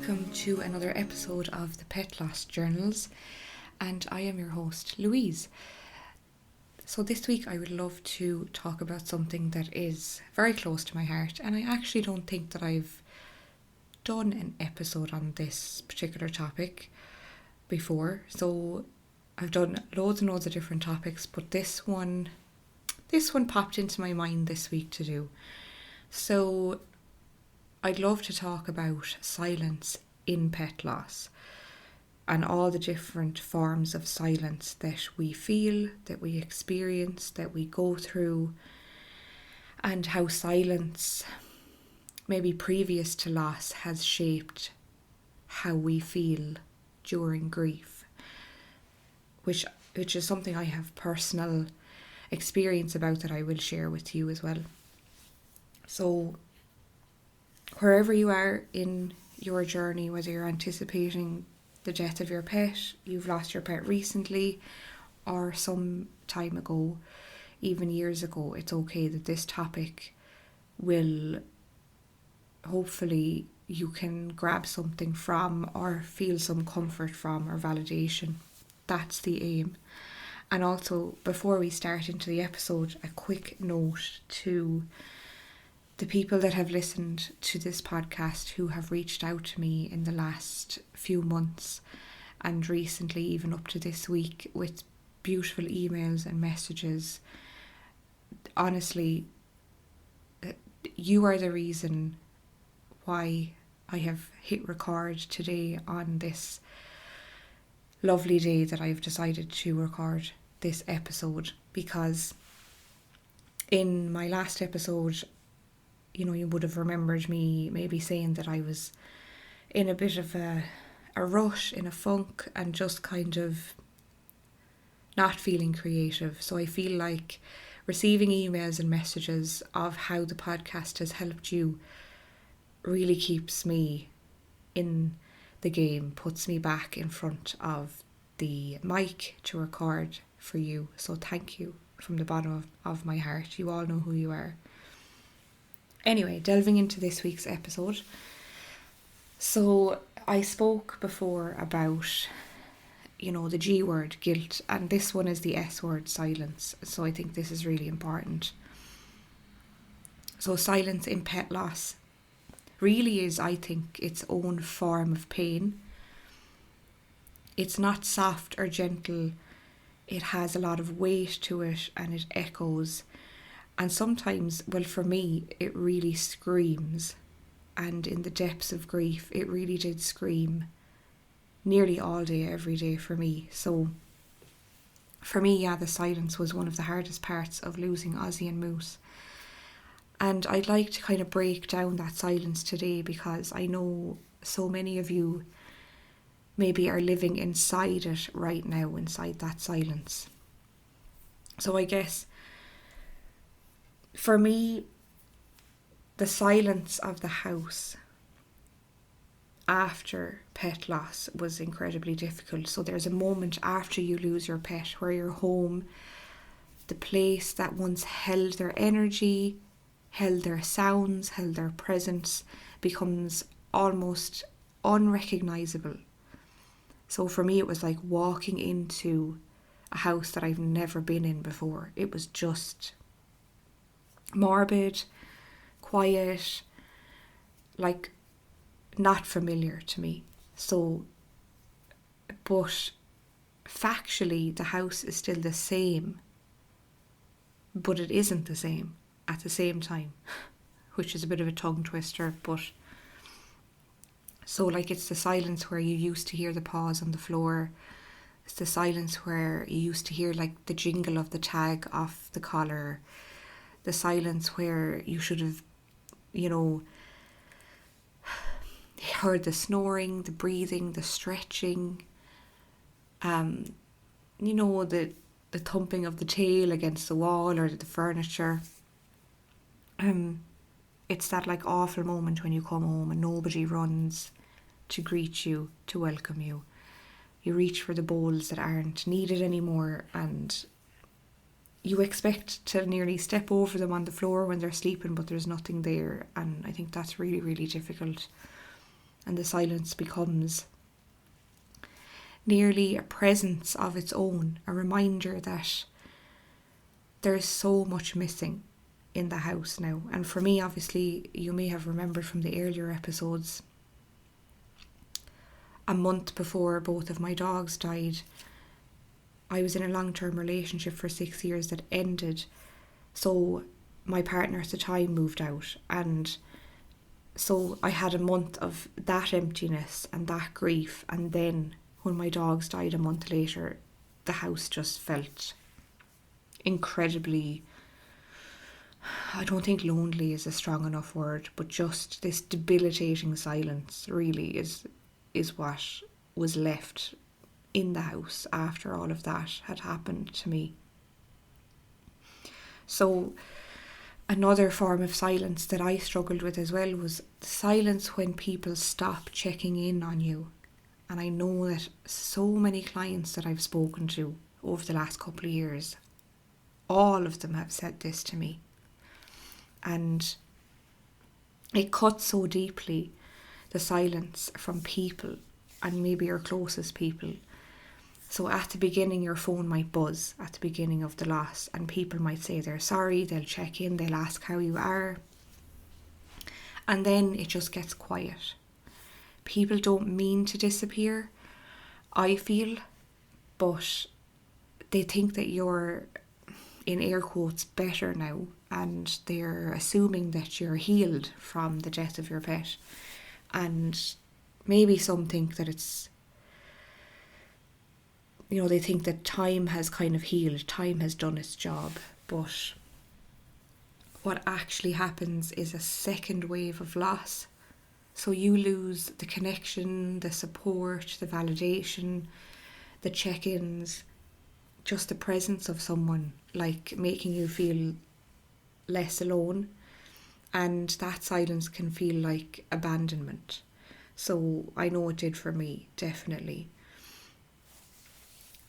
welcome to another episode of the Pet Loss Journals, and I am your host, Louise. So this week I would love to talk about something that is very close to my heart, and I actually don't think that I've done an episode on this particular topic before. So I've done loads and loads of different topics, but this one popped into my mind this week to do. So I'd love to talk about silence in pet loss and all the different forms of silence that we feel, that we experience, that we go through, and how silence, maybe previous to loss, has shaped how we feel during grief, which is something I have personal experience about that I will share with you as well. So wherever you are in your journey, whether you're anticipating the death of your pet, you've lost your pet recently, or some time ago, even years ago, it's okay that this topic will, hopefully, you can grab something from or feel some comfort from or validation. That's the aim. And also, before we start into the episode, a quick note to the people that have listened to this podcast who have reached out to me in the last few months and recently, even up to this week, with beautiful emails and messages. Honestly, you are the reason why I have hit record today on this lovely day that I've decided to record this episode, because in my last episode, you would have remembered me maybe saying that I was in a bit of a rush, in a funk, and just kind of not feeling creative. So I feel like receiving emails and messages of how the podcast has helped you really keeps me in the game, puts me back in front of the mic to record for you. So thank you from the bottom of my heart. You all know who you are. Anyway, delving into this week's episode. So I spoke before about, the G word, guilt, and this one is the S word, silence. So I think this is really important. So silence in pet loss really is, I think, its own form of pain. It's not soft or gentle. It has a lot of weight to it, and it echoes. And sometimes, well, for me, it really screams. And in the depths of grief, it really did scream nearly all day, every day for me. So for me, the silence was one of the hardest parts of losing Ozzy and Moose. And I'd like to kind of break down that silence today, because I know so many of you maybe are living inside it right now, inside that silence. So I guess for me, the silence of the house after pet loss was incredibly difficult. So there's a moment after you lose your pet where your home, the place that once held their energy, held their sounds, held their presence, becomes almost unrecognisable. So for me, it was like walking into a house that I've never been in before. It was just morbid, quiet, like not familiar to me. So, but factually, the house is still the same, but it isn't the same at the same time, which is a bit of a tongue twister. But so, like, it's the silence where you used to hear the paws on the floor. It's the silence where you used to hear like the jingle of the tag off the collar. The silence where you should have, heard the snoring, the breathing, the stretching, the thumping of the tail against the wall or the furniture. It's that like awful moment when you come home and nobody runs to greet you, to welcome you. You reach for the bowls that aren't needed anymore, and you expect to nearly step over them on the floor when they're sleeping, but there's nothing there. And I think that's really, really difficult. and the silence becomes nearly a presence of its own, a reminder that there's so much missing in the house now. And for me, obviously, you may have remembered from the earlier episodes, a month before both of my dogs died, I was in a long-term relationship for 6 years that ended. So my partner at the time moved out, and so I had a month of that emptiness and that grief. And then when my dogs died a month later, the house just felt incredibly, I don't think lonely is a strong enough word, but just this debilitating silence really is what was left in the house after all of that had happened to me. So another form of silence that I struggled with as well was the silence when people stop checking in on you. And I know that so many clients that I've spoken to over the last couple of years, all of them have said this to me. And it cuts so deeply, the silence from people, and maybe your closest people. So at the beginning, your phone might buzz at the beginning of the loss, and people might say they're sorry, they'll check in, they'll ask how you are. And then it just gets quiet. People don't mean to disappear, I feel, but they think that you're, in air quotes, better now, and they're assuming that you're healed from the death of your pet. And maybe some think that it's, they think that time has kind of healed, time has done its job. But what actually happens is a second wave of loss. So you lose the connection, the support, the validation, the check-ins, just the presence of someone, like making you feel less alone. And that silence can feel like abandonment. So I know it did for me, definitely.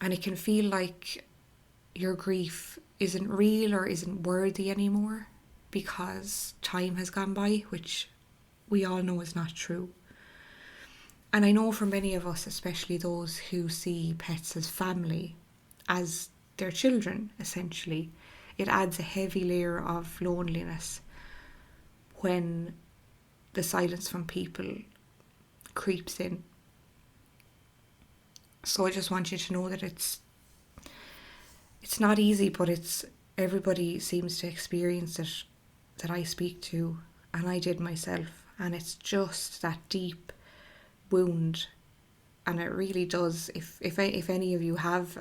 And it can feel like your grief isn't real or isn't worthy anymore because time has gone by, which we all know is not true. And I know for many of us, especially those who see pets as family, as their children, essentially, it adds a heavy layer of loneliness when the silence from people creeps in. So I just want you to know that it's not easy, but everybody seems to experience it that I speak to, and I did myself. And it's just that deep wound, and it really does. If any of you have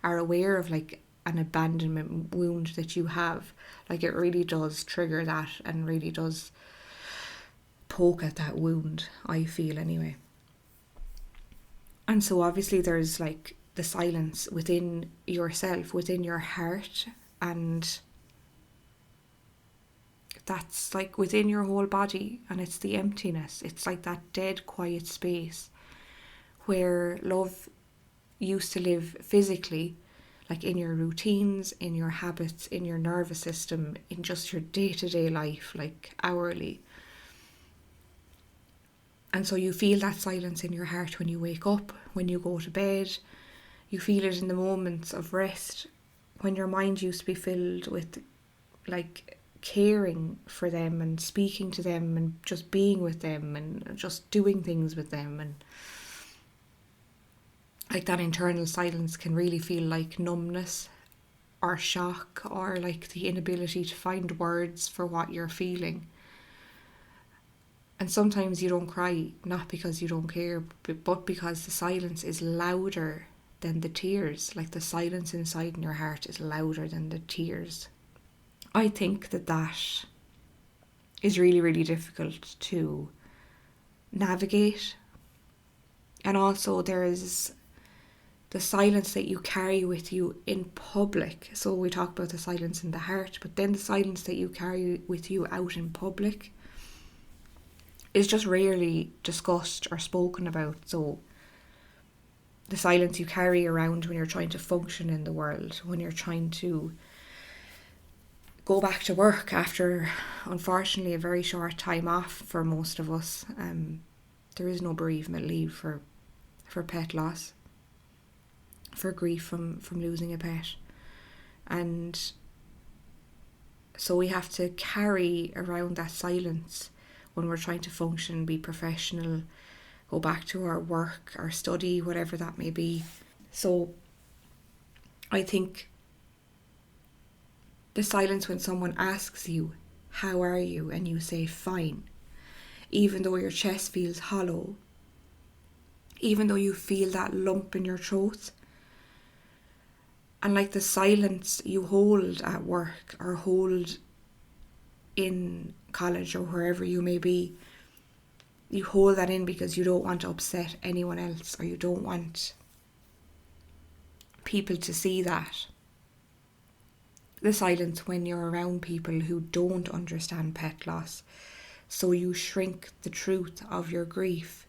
are aware of an abandonment wound that you have, it really does trigger that and really does poke at that wound, I feel anyway. And so obviously there's the silence within yourself, within your heart, and that's within your whole body, and it's the emptiness. It's like that dead, quiet space where love used to live physically, in your routines, in your habits, in your nervous system, in just your day-to-day life, hourly. And so you feel that silence in your heart when you wake up, when you go to bed. You feel it in the moments of rest, when your mind used to be filled with caring for them and speaking to them and just being with them and just doing things with them. And that internal silence can really feel like numbness or shock, or the inability to find words for what you're feeling. And sometimes you don't cry, not because you don't care, but because the silence is louder than the tears. The silence inside in your heart is louder than the tears. I think that is really, really difficult to navigate. And also there is the silence that you carry with you in public. So we talk about the silence in the heart, but then the silence that you carry with you out in public is just rarely discussed or spoken about. So the silence you carry around when you're trying to function in the world, when you're trying to go back to work after, unfortunately, a very short time off for most of us. There is no bereavement leave for pet loss, for grief from losing a pet. And so we have to carry around that silence when we're trying to function, be professional, go back to our work, our study, whatever that may be. So I think the silence when someone asks you, how are you? And you say, fine. Even though your chest feels hollow, even though you feel that lump in your throat. And like the silence you hold at work or hold in college or wherever you may be, you hold that in because you don't want to upset anyone else, or you don't want people to see that. The silence when you're around people who don't understand pet loss. So you shrink the truth of your grief.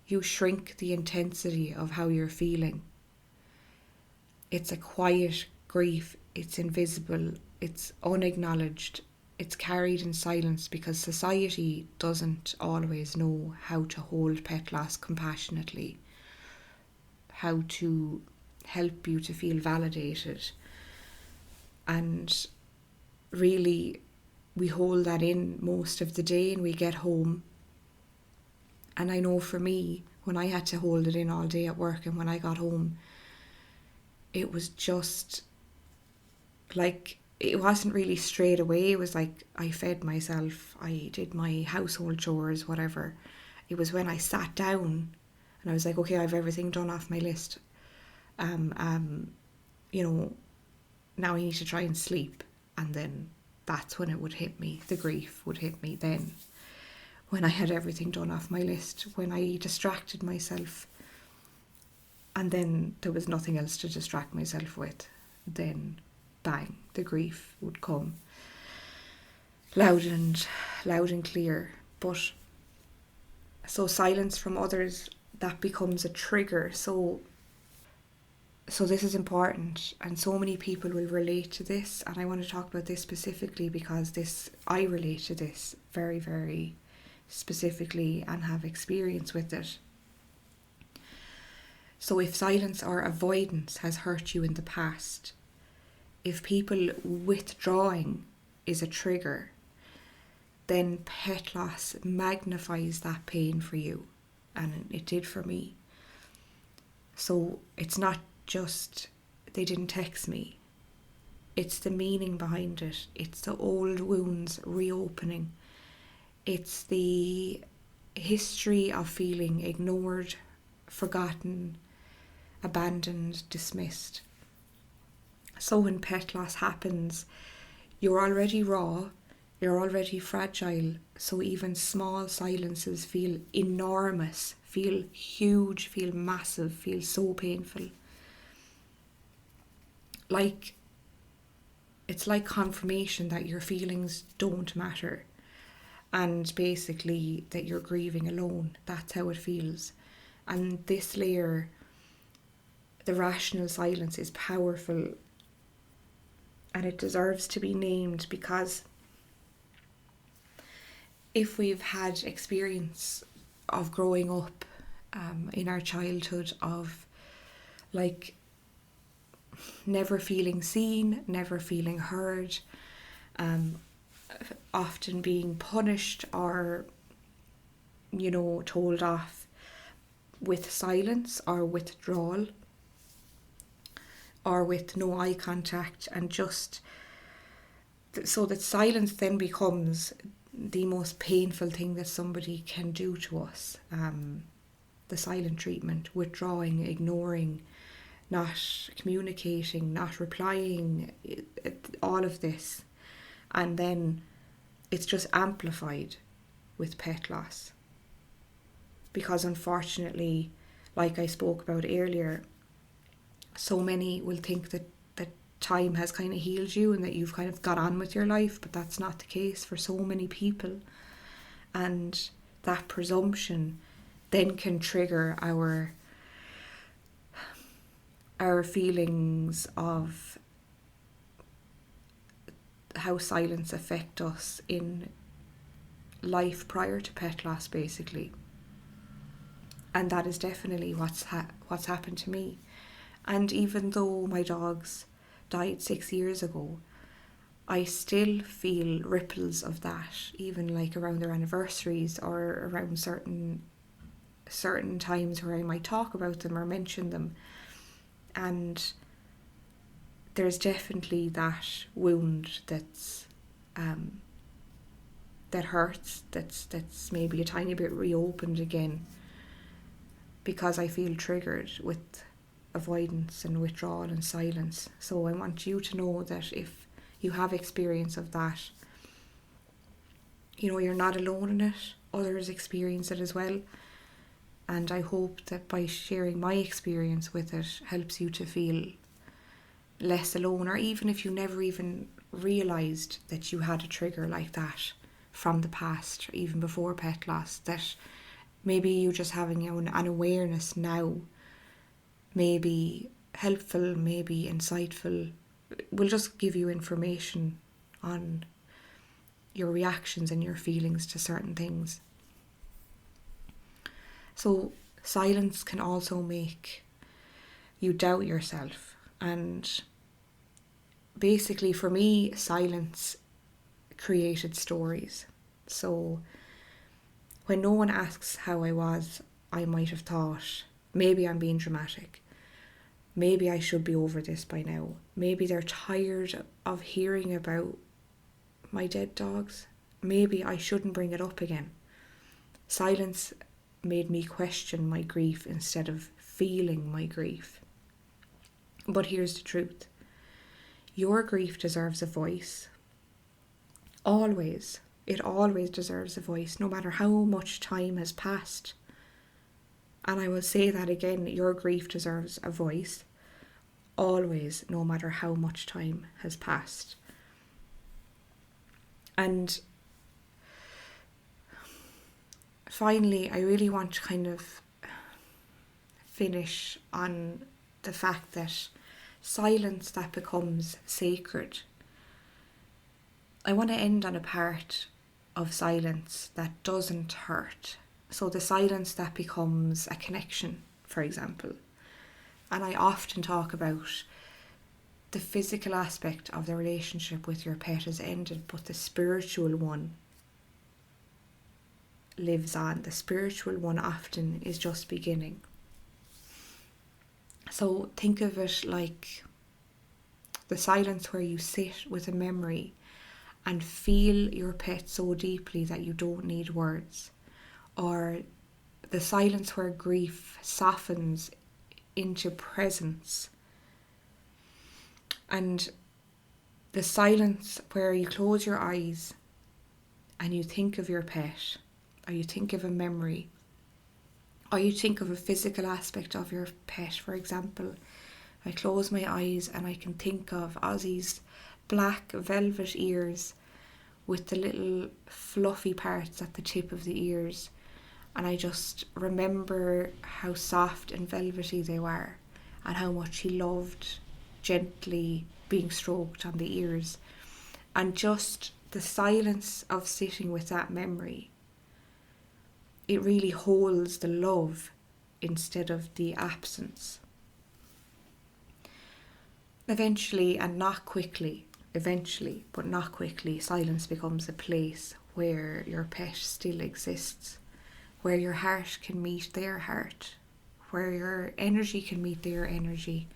You shrink the intensity of how you're feeling. It's a quiet grief. It's invisible. It's unacknowledged. It's carried in silence because society doesn't always know how to hold pet loss compassionately, how to help you to feel validated. And really, we hold that in most of the day, and we get home. And I know for me, when I had to hold it in all day at work, and when I got home, it was just like, it wasn't really straight away. It was like I fed myself, I did my household chores, whatever. It was when I sat down and I was like, okay, I have everything done off my list. Now I need to try and sleep. And then that's when it would hit me. The grief would hit me then, when I had everything done off my list, when I distracted myself. And then there was nothing else to distract myself with. Then, bang, the grief would come. Loud and clear. But, so silence from others, that becomes a trigger. So this is important, and so many people will relate to this, and I want to talk about this specifically because I relate to this very, very specifically and have experience with it. So if silence or avoidance has hurt you in the past, if people withdrawing is a trigger, then pet loss magnifies that pain for you, and it did for me. So it's not just they didn't text me. It's the meaning behind it. It's the old wounds reopening. It's the history of feeling ignored, forgotten, abandoned, dismissed. So when pet loss happens, you're already raw, you're already fragile, so even small silences feel enormous, feel huge, feel massive, feel so painful. It's like confirmation that your feelings don't matter, and basically that you're grieving alone. That's how it feels. And this layer, the rational silence, is powerful, and it deserves to be named, because if we've had experience of growing up in our childhood of like never feeling seen, never feeling heard, often being punished or, told off with silence or withdrawal or with no eye contact, and just so that silence then becomes the most painful thing that somebody can do to us. The silent treatment, withdrawing, ignoring, not communicating, not replying, all of this. And then it's just amplified with pet loss. Because unfortunately, like I spoke about earlier, so many will think that time has kind of healed you and that you've kind of got on with your life, but that's not the case for so many people. And that presumption then can trigger our feelings of how silence affect us in life prior to pet loss, basically. And that is definitely what's happened to me. And even though my dogs died 6 years ago, I still feel ripples of that, even like around their anniversaries or around certain times where I might talk about them or mention them. And there's definitely that wound that's that hurts, that's maybe a tiny bit reopened again, because I feel triggered with avoidance and withdrawal and silence. So I want you to know that if you have experience of that, you're not alone in it. Others experience it as well. And I hope that by sharing my experience with it helps you to feel less alone, or even if you never even realised that you had a trigger like that from the past, or even before pet loss, that maybe you just having an awareness now may be helpful, maybe insightful, will just give you information on your reactions and your feelings to certain things. So silence can also make you doubt yourself. And basically for me, silence created stories. So when no one asks how I was, I might have thought, maybe I'm being dramatic. Maybe I should be over this by now. Maybe they're tired of hearing about my dead dogs. Maybe I shouldn't bring it up again. Silence made me question my grief instead of feeling my grief. But here's the truth. Your grief deserves a voice. Always. It always deserves a voice, no matter how much time has passed. And I will say that again, your grief deserves a voice. Always, no matter how much time has passed. And finally, I really want to kind of finish on the fact that silence that becomes sacred. I want to end on a part of silence that doesn't hurt. So the silence that becomes a connection, for example. And I often talk about the physical aspect of the relationship with your pet has ended, but the spiritual one lives on. The spiritual one often is just beginning. So think of it like the silence where you sit with a memory and feel your pet so deeply that you don't need words. Or the silence where grief softens into presence. And the silence where you close your eyes and you think of your pet, or you think of a memory, or you think of a physical aspect of your pet. For example, I close my eyes and I can think of Ozzy's black velvet ears with the little fluffy parts at the tip of the ears, and I just remember how soft and velvety they were and how much he loved gently being stroked on the ears. And just the silence of sitting with that memory, it really holds the love instead of the absence. Eventually, and not quickly, but not quickly, silence becomes a place where your pet still exists, where your heart can meet their heart, where your energy can meet their energy,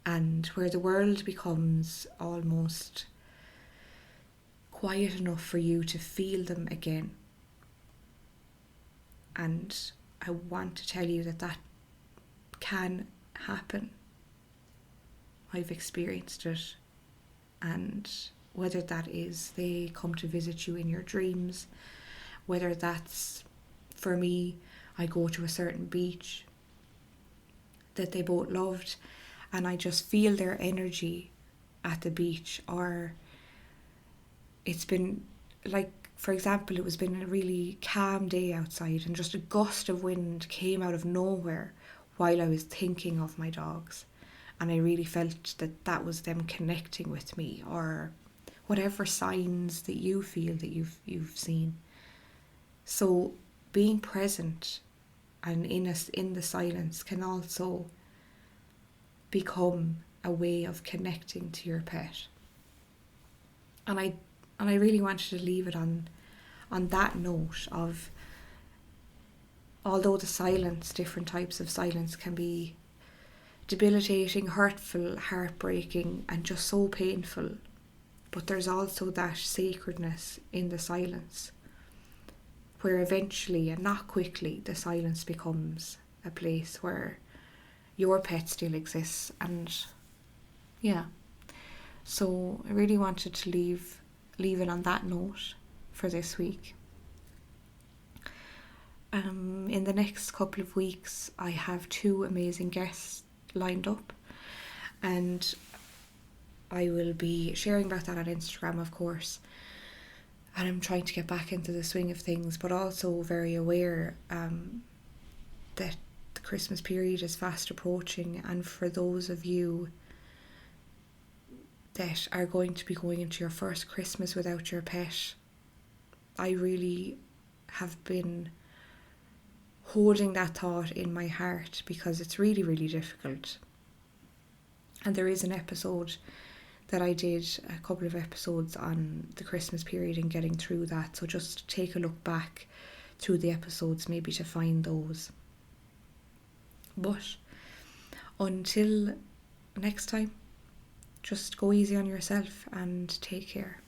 and where the world becomes almost quiet enough for you to feel them again. And I want to tell you that can happen. I've experienced it. And whether that is they come to visit you in your dreams, whether that's, for me, I go to a certain beach that they both loved and I just feel their energy at the beach, or it's been like, for example, it was been a really calm day outside and just a gust of wind came out of nowhere while I was thinking of my dogs. And I really felt that was them connecting with me. Or whatever signs that you feel that you've seen. So being present and in the silence can also become a way of connecting to your pet. And I really wanted to leave it on that note of, although the silence, different types of silence, can be debilitating, hurtful, heartbreaking, and just so painful, but there's also that sacredness in the silence, where eventually, and not quickly, the silence becomes a place where your pet still exists. And yeah, so I really wanted to leave it on that note for this week. In the next couple of weeks, I have 2 amazing guests lined up, and I will be sharing about that on Instagram, of course. And I'm trying to get back into the swing of things, but also very aware that the Christmas period is fast approaching. And for those of you that are going to be going into your first Christmas without your pet, I really have been holding that thought in my heart, because it's really, really difficult. And there is an episode that I did, a couple of episodes on the Christmas period and getting through that. So just take a look back through the episodes maybe to find those. But until next time, just go easy on yourself and take care.